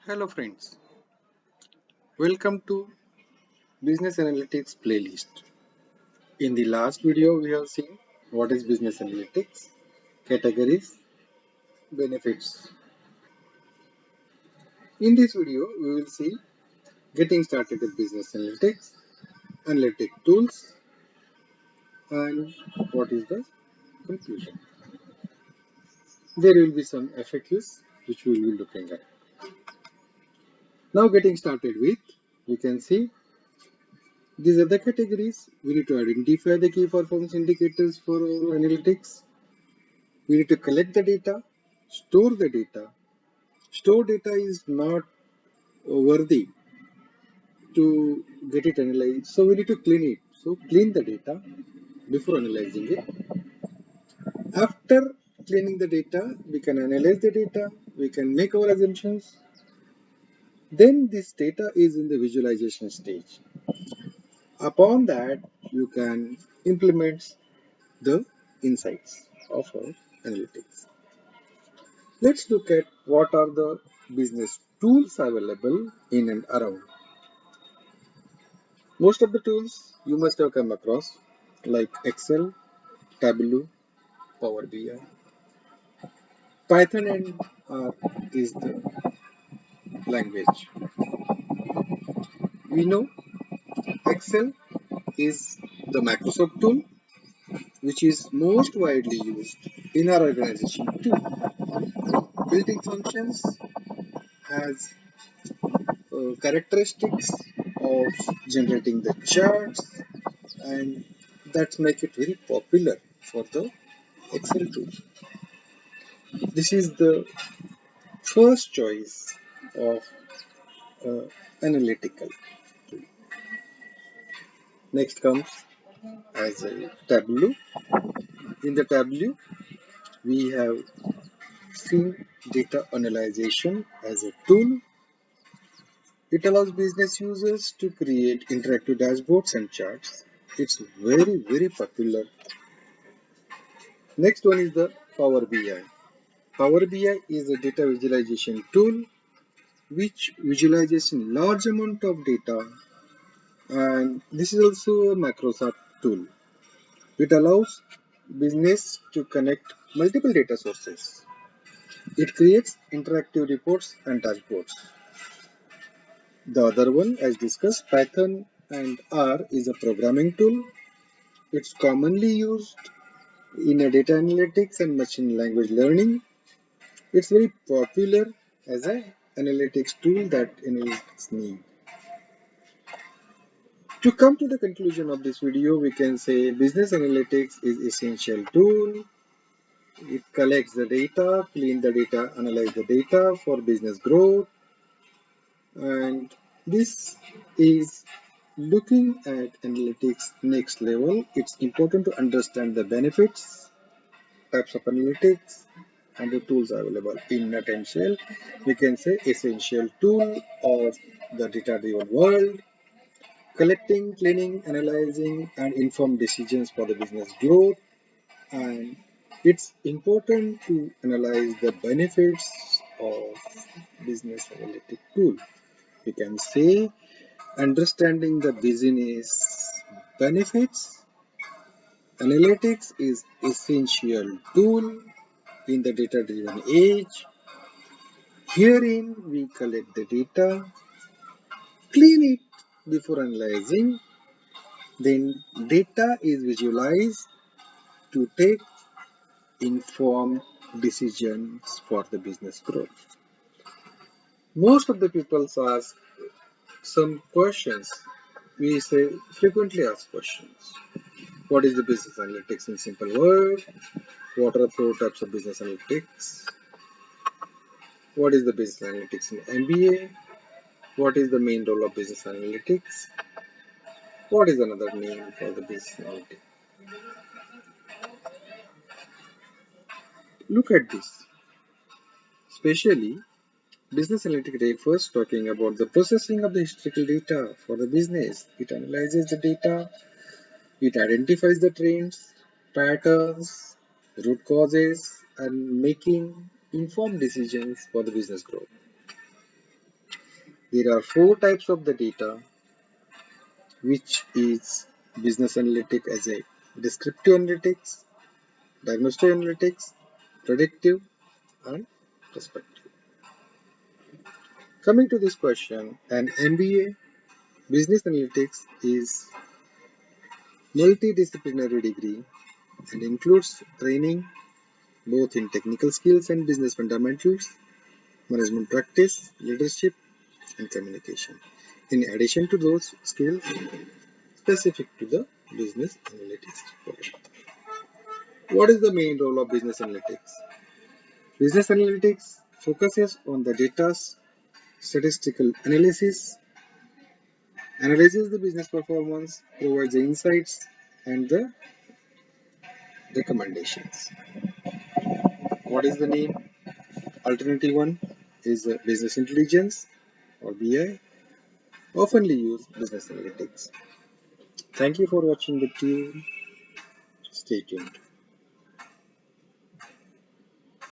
Hello friends, welcome to Business Analytics playlist. In the last video we have seen what is Business Analytics, categories, benefits. In this video we will see getting started with Business Analytics, analytic tools and what is the conclusion. There will be some FAQs which we will be looking at. Now getting started with, we can see these are the categories. We need to identify the key performance indicators for our analytics. We need to collect the data, store the data. Store data is not worthy to get it analyzed, so we need to clean it. So clean the data before analyzing it. After cleaning the data, we can analyze the data, we can make our assumptions. Then this data is in the visualization stage. Upon that, you can implement the insights of our analytics. Let's look at what are the business tools available in and around. Most of the tools you must have come across like Excel, Tableau, Power BI. Python and R is the language. We know Excel is the Microsoft tool which is most widely used in our organization too. Built-in functions has characteristics of generating the charts and that make it very popular for the Excel tool. This is the first choice of analytical tool. Next comes as a Tableau. In the Tableau, we have seen data analyzation as a tool. It allows business users to create interactive dashboards and charts. It's very popular. Next one is the Power BI. Power BI is a data visualization tool which visualizes large amount of data, and this is also a Microsoft tool. It allows business to connect multiple data sources. It creates interactive reports and dashboards. The other one, as discussed, Python and R is a programming tool. It's commonly used in a data analytics and machine language learning. It's very popular as an analytics tool that analytics need. To come to the conclusion of this video, we can say business analytics is essential tool. It collects the data, clean the data, analyze the data for business growth. And this is looking at analytics next level. It's important to understand the benefits, types of analytics, and the tools available. In a nutshell, we can say essential tool of the data-driven world. Collecting, cleaning, analyzing, and informed decisions for the business growth. And it's important to analyze the benefits of business analytic tool. We can say understanding the business benefits. Analytics is essential tool in the data-driven age. Herein we collect the data, clean it before analyzing, then data is visualized to take informed decisions for the business growth. Most of the people ask some questions. We say frequently asked questions. What is the business analytics in simple word? What are the four types of business analytics? What is the business analytics in MBA? What is the main role of business analytics? What is another name for the business analytics? Look at this. Especially, business analytics refers talking about the processing of the historical data for the business. It analyzes the data, it identifies the trends, patterns, root causes, and making informed decisions for the business growth. There are four types of the data, which is business analytics as a descriptive analytics, diagnostic analytics, predictive, and prospective. Coming to this question, an MBA business analytics is multidisciplinary degree and includes training both in technical skills and business fundamentals, management practice, leadership, and communication. In addition to those skills specific to the business analytics. What is the main role of business analytics? Business analytics focuses on the data's statistical analysis, analyzes the business performance, provides the insights and the recommendations. What is the name? Alternative one is business intelligence or BI, oftenly used business analytics. Thank you for watching the video. Stay tuned.